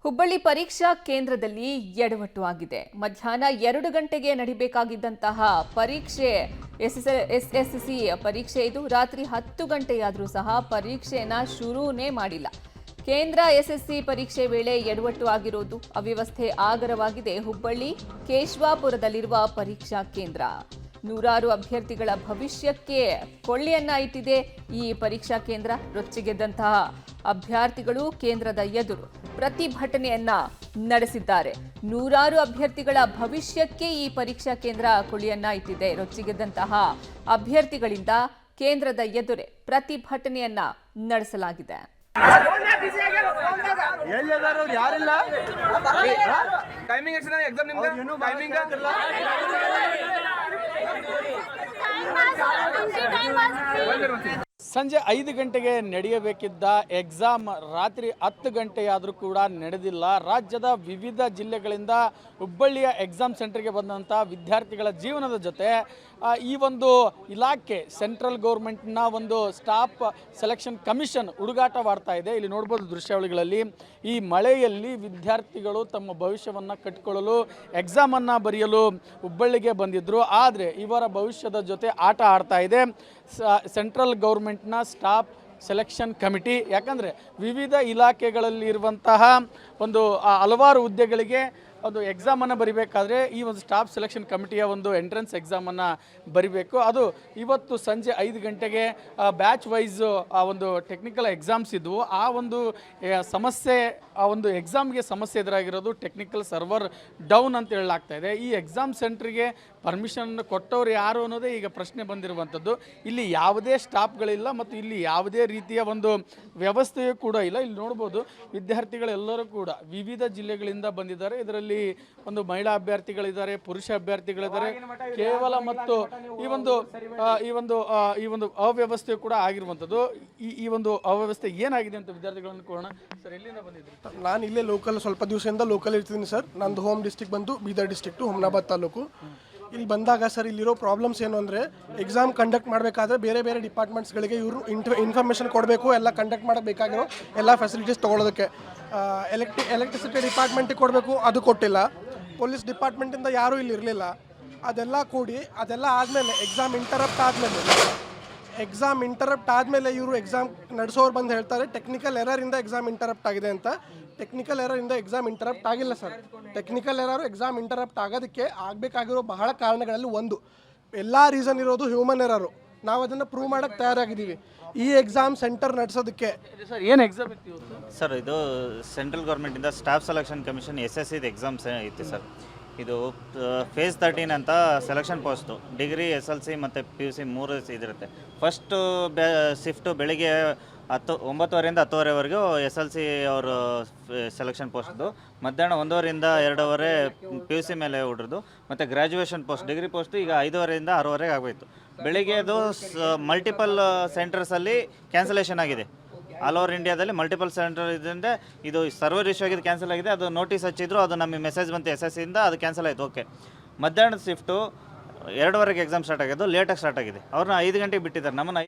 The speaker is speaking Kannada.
ಹುಬ್ಬಳ್ಳಿ ಪರೀಕ್ಷಾ ಕೇಂದ್ರದಲ್ಲಿ ಎಡವಟ್ಟು ಆಗಿದೆ. ಮಧ್ಯಾಹ್ನ 2 ಗಂಟೆಗೆ ನಡೆಯಬೇಕಾಗಿದ್ದಂತಹ ಪರೀಕ್ಷೆ ಎಸ್ಎಸ್ಸಿ ಪರೀಕ್ಷೆ ಇದು ರಾತ್ರಿ 10 ಗಂಟೆಯಾದರೂ ಸಹ ಪರೀಕ್ಷೆಯನ್ನ ಶುರುನೇ ಮಾಡಿಲ್ಲ. ಕೇಂದ್ರ ಎಸ್ಎಸ್ಸಿ ಪರೀಕ್ಷೆ ವೇಳೆ ಎಡವಟ್ಟು ಆಗಿರೋದು ಅವ್ಯವಸ್ಥೆ ಆಗರವಾಗಿದೆ. ಹುಬ್ಬಳ್ಳಿ ಕೇಶವಾಪುರದಲ್ಲಿರುವ ಪರೀಕ್ಷಾ ಕೇಂದ್ರ ನೂರಾರು ಅಭ್ಯರ್ಥಿಗಳ ಭವಿಷ್ಯಕ್ಕೆ ಕೊಳ್ಳಿಯನ್ನ ಇಟ್ಟಿದೆ. ಈ ಪರೀಕ್ಷಾ ಕೇಂದ್ರ ರೊಚ್ಚಿಗೆದ್ದಂತಹ ಅಭ್ಯರ್ಥಿಗಳು ಕೇಂದ್ರದ ಎದುರು ಪ್ರತಿಭಟನೆಯನ್ನ ನಡೆಸಿದ್ದಾರೆ. ನೂರಾರು ಅಭ್ಯರ್ಥಿಗಳ ಭವಿಷ್ಯಕ್ಕೆ ಈ ಪರೀಕ್ಷಾ ಕೇಂದ್ರ ಕೊಳ್ಳಿಯನ್ನ ಇಟ್ಟಿದೆ. ರೊಚ್ಚಿಗೆದ್ದಂತಹ ಅಭ್ಯರ್ಥಿಗಳಿಂದ ಕೇಂದ್ರದ ಎದುರೇ ಪ್ರತಿಭಟನೆಯನ್ನ ನಡೆಸಲಾಗಿದೆ. ಸಂಜೆ 5 ಗಂಟೆಗೆ ನಡೆಯಬೇಕಿದ್ದ ಎಕ್ಸಾಮ್ ರಾತ್ರಿ 10 ಗಂಟೆಯಾದರೂ ಕೂಡ ನಡೆದಿಲ್ಲ. ರಾಜ್ಯದ ವಿವಿಧ ಜಿಲ್ಲೆಗಳಿಂದ ಹುಬ್ಬಳ್ಳಿಯ ಎಕ್ಸಾಮ್ ಸೆಂಟರ್ಗೆ ಬಂದಂಥ ವಿದ್ಯಾರ್ಥಿಗಳ ಜೀವನದ ಜೊತೆ ಈ ಒಂದು ಇಲಾಖೆ ಸೆಂಟ್ರಲ್ ಗೌರ್ಮೆಂಟ್ನ ಒಂದು ಸ್ಟಾಫ್ ಸೆಲೆಕ್ಷನ್ ಕಮಿಷನ್ ಹುಡುಗಾಟವಾಡ್ತಾ ಇದೆ. ಇಲ್ಲಿ ನೋಡ್ಬೋದು ದೃಶ್ಯಾವಳಿಗಳಲ್ಲಿ ಈ ಮಳೆಯಲ್ಲಿ ವಿದ್ಯಾರ್ಥಿಗಳು ತಮ್ಮ ಭವಿಷ್ಯವನ್ನು ಕಟ್ಟಿಕೊಳ್ಳಲು ಎಕ್ಸಾಮನ್ನು ಬರೆಯಲು ಹುಬ್ಬಳ್ಳಿಗೆ ಬಂದಿದ್ದರು. ಆದರೆ ಇವರ ಭವಿಷ್ಯದ ಜೊತೆ ಆಟ ಆಡ್ತಾ ಇದೆ ಸೆಂಟ್ರಲ್ ಗೌರ್ಮೆಂಟ್ನ ಸ್ಟಾಫ್ ಸೆಲೆಕ್ಷನ್ ಕಮಿಟಿ. ಯಾಕಂದರೆ ವಿವಿಧ ಇಲಾಖೆಗಳಲ್ಲಿ ಇರುವಂತಹ ಒಂದು ಹಲವಾರು ಹುದ್ದೆಗಳಿಗೆ ಒಂದು ಎಕ್ಸಾಮನ್ನು ಬರಿಬೇಕಾದ್ರೆ ಈ ಒಂದು ಸ್ಟಾಫ್ ಸೆಲೆಕ್ಷನ್ ಕಮಿಟಿಯ ಒಂದು ಎಂಟ್ರೆನ್ಸ್ ಎಕ್ಸಾಮನ್ನು ಬರಿಬೇಕು. ಅದು ಇವತ್ತು ಸಂಜೆ 5 ಗಂಟೆಗೆ ಬ್ಯಾಚ್ ವೈಸ್ ಆ ಒಂದು ಟೆಕ್ನಿಕಲ್ ಎಕ್ಸಾಮ್ಸ್ ಇದ್ವು. ಆ ಒಂದು ಸಮಸ್ಯೆ ಆ ಒಂದು ಎಕ್ಸಾಮ್ಗೆ ಸಮಸ್ಯೆ ಎದುರಾಗಿರೋದು ಟೆಕ್ನಿಕಲ್ ಸರ್ವರ್ ಡೌನ್ ಅಂತ ಹೇಳಲಾಗ್ತಾ ಇದೆ. ಈ ಎಕ್ಸಾಮ್ ಸೆಂಟ್ರಿಗೆ ಪರ್ಮಿಷನ್ ಕೊಟ್ಟವ್ರು ಯಾರು ಅನ್ನೋದೇ ಈಗ ಪ್ರಶ್ನೆ ಬಂದಿರುವಂಥದ್ದು. ಇಲ್ಲಿ ಯಾವುದೇ ಸ್ಟಾಫ್ಗಳಿಲ್ಲ ಮತ್ತು ಇಲ್ಲಿ ಯಾವುದೇ ರೀತಿಯ ಒಂದು ವ್ಯವಸ್ಥೆಯೂ ಕೂಡ ಇಲ್ಲ. ಇಲ್ಲಿ ನೋಡ್ಬೋದು ವಿದ್ಯಾರ್ಥಿಗಳೆಲ್ಲರೂ ಕೂಡ ವಿವಿಧ ಜಿಲ್ಲೆಗಳಿಂದ ಬಂದಿದ್ದಾರೆ. ಇದರಲ್ಲಿ ಒಂದು ಮಹಿಳಾ ಅಭ್ಯರ್ಥಿಗಳಿದ್ದಾರೆ, ಪುರುಷ ಅಭ್ಯರ್ಥಿಗಳಿದ್ದಾರೆ. ಕೇವಲ ಮತ್ತು ಈ ಒಂದು ಅವ್ಯವಸ್ಥೆ ಕೂಡ ಆಗಿರುವಂಥದ್ದು. ಈ ಒಂದು ಅವ್ಯವಸ್ಥೆ ಏನಾಗಿದೆ ಅಂತ ವಿದ್ಯಾರ್ಥಿಗಳನ್ನು ಕೋಣ ಸರ್, ಎಲ್ಲಿಂದ ಬಂದಿದ್ರು? ನಾನು ಇಲ್ಲೇ ಲೋಕಲ್ ಸ್ವಲ್ಪ ದಿವಸದಿಂದ ಲೋಕಲ್ ಇರ್ತೀನಿ ಸರ್. ನಂದು ಹೋಮ್ ಡಿಸ್ಟಿಕ್ ಬಂದು ಬೀದರ್ ಡಿಸ್ಟ್ರಿಕ್ಟು ಹುಮ್ನಾಬಾದ್ ತಾಲೂಕು. ಇಲ್ಲಿ ಬಂದಾಗ ಸರ್ ಇಲ್ಲಿರೋ ಪ್ರಾಬ್ಲಮ್ಸ್ ಏನು ಅಂದರೆ ಎಕ್ಸಾಮ್ ಕಂಡಕ್ಟ್ ಮಾಡಬೇಕಾದ್ರೆ ಬೇರೆ ಬೇರೆ ಡಿಪಾರ್ಟ್ಮೆಂಟ್ಸ್ಗಳಿಗೆ ಇವರು ಇನ್ಫಾರ್ಮೇಷನ್ ಕೊಡಬೇಕು, ಎಲ್ಲ ಕಂಡಕ್ಟ್ ಮಾಡಬೇಕಾಗಿರೋ ಎಲ್ಲ ಫೆಸಿಲಿಟೀಸ್ ತೊಗೊಳೋದಕ್ಕೆ. ಎಲೆಕ್ಟ್ರಿಸಿಟಿ ಡಿಪಾರ್ಟ್ಮೆಂಟಿಗೆ ಕೊಡಬೇಕು, ಅದು ಕೊಟ್ಟಿಲ್ಲ. ಪೊಲೀಸ್ ಡಿಪಾರ್ಟ್ಮೆಂಟಿಂದ ಯಾರೂ ಇಲ್ಲಿ ಇರಲಿಲ್ಲ. ಅದೆಲ್ಲ ಕೂಡಿ ಅದೆಲ್ಲ ಆದಮೇಲೆ ಎಕ್ಸಾಮ್ ಇಂಟರಪ್ಟ್ ಆದಮೇಲೆ ಇವರು ಎಕ್ಸಾಮ್ ನಡೆಸೋರು ಬಂದು ಹೇಳ್ತಾರೆ ಟೆಕ್ನಿಕಲ್ ಎರರಿಂದ ಎಕ್ಸಾಮ್ ಇಂಟರಪ್ಟ್ ಆಗಿದೆ ಅಂತ. ಟೆಕ್ನಿಕಲ್ ಎರರಿಂದ ಎಕ್ಸಾಮ್ ಇಂಟರಪ್ಟ್ ಆಗಿಲ್ಲ ಸರ್. ಟೆಕ್ನಿಕಲ್ ಎರರು ಎಕ್ಸಾಮ್ ಇಂಟರಪ್ಟ್ ಆಗೋದಕ್ಕೆ ಆಗಬೇಕಾಗಿರೋ ಬಹಳ ಕಾರಣಗಳಲ್ಲಿ ಒಂದು ಎಲ್ಲ ರೀಸನ್ ಇರೋದು ಹ್ಯೂಮನ್ ಎರರು. ನಾವು ಅದನ್ನು ಪ್ರೂವ್ ಮಾಡೋಕ್ಕೆ ತಯಾರಾಗಿದ್ದೀವಿ. ಈ ಎಕ್ಸಾಮ್ ಸೆಂಟರ್ ನಡೆಸೋದಕ್ಕೆ ಸರ್ ಏನು ಎಕ್ಸಾಮ್ ಇತ್ತು ಸರ್? ಇದು ಸೆಂಟ್ರಲ್ ಗೌರ್ಮೆಂಟಿಂದ staff selection commission SSC exams ಇತ್ತು ಸರ್. ಇದು ಫೇಸ್ 13 ಅಂತ ಸೆಲೆಕ್ಷನ್ ಪೋಸ್ಟು. ಡಿಗ್ರಿ SLC ಮತ್ತು PUC 3 ಇದಿರುತ್ತೆ. ಫಸ್ಟು ಶಿಫ್ಟು ಬೆಳಿಗ್ಗೆ 9:30ರಿಂದ 10:30ವರೆಗೂ SLC ಅವರು ಸೆಲೆಕ್ಷನ್ ಪೋಸ್ಟ್ದು. ಮಧ್ಯಾಹ್ನ 1:30ರಿಂದ 2:15 PUC ಮೇಲೆ ಹುಡ್ರದು. ಮತ್ತು ಗ್ರ್ಯಾಜುಯೇಷನ್ ಪೋಸ್ಟ್ ಡಿಗ್ರಿ ಪೋಸ್ಟು ಈಗ 5:30ರಿಂದ 6:30 ಆಗೋಯಿತು. ಬೆಳಿಗ್ಗೆದು ಮಲ್ಟಿಪಲ್ ಸೆಂಟರ್ಸಲ್ಲಿ ಕ್ಯಾನ್ಸಲೇಷನ್ ಆಗಿದೆ. ಆಲ್ ಓವರ್ ಇಂಡಿಯಾದಲ್ಲಿ ಮಲ್ಟಿಪಲ್ ಸೆಂಟರ್ ಇದರಿಂದ ಇದು ಸರ್ವರ್ ಇಶ್ಯೂ ಆಗಿದೆ, ಕ್ಯಾನ್ಸಲ್ ಆಗಿದೆ. ಅದು ನೋಟಿಸ್ ಹಚ್ಚಿದ್ರು, ಅದು ನಮಗೆ ಮೆಸೇಜ್ ಬಂತು SSCಯಿಂದ, ಅದು ಕ್ಯಾನ್ಸಲ್ ಆಯಿತು. ಓಕೆ, ಮಧ್ಯಾಹ್ನದ ಶಿಫ್ಟು 2:15ಗೆ ಎಕ್ಸಾಮ್ ಸ್ಟಾರ್ಟ್ ಆಗಿದ್ದು, ಲೇಟಾಗಿ ಸ್ಟಾರ್ಟ್ ಆಗಿದೆ. ಅವ್ರನ್ನ 5 ಗಂಟೆಗೆ ಬಿಟ್ಟಿದ್ದಾರೆ. ನಮ್ಮನ್ನು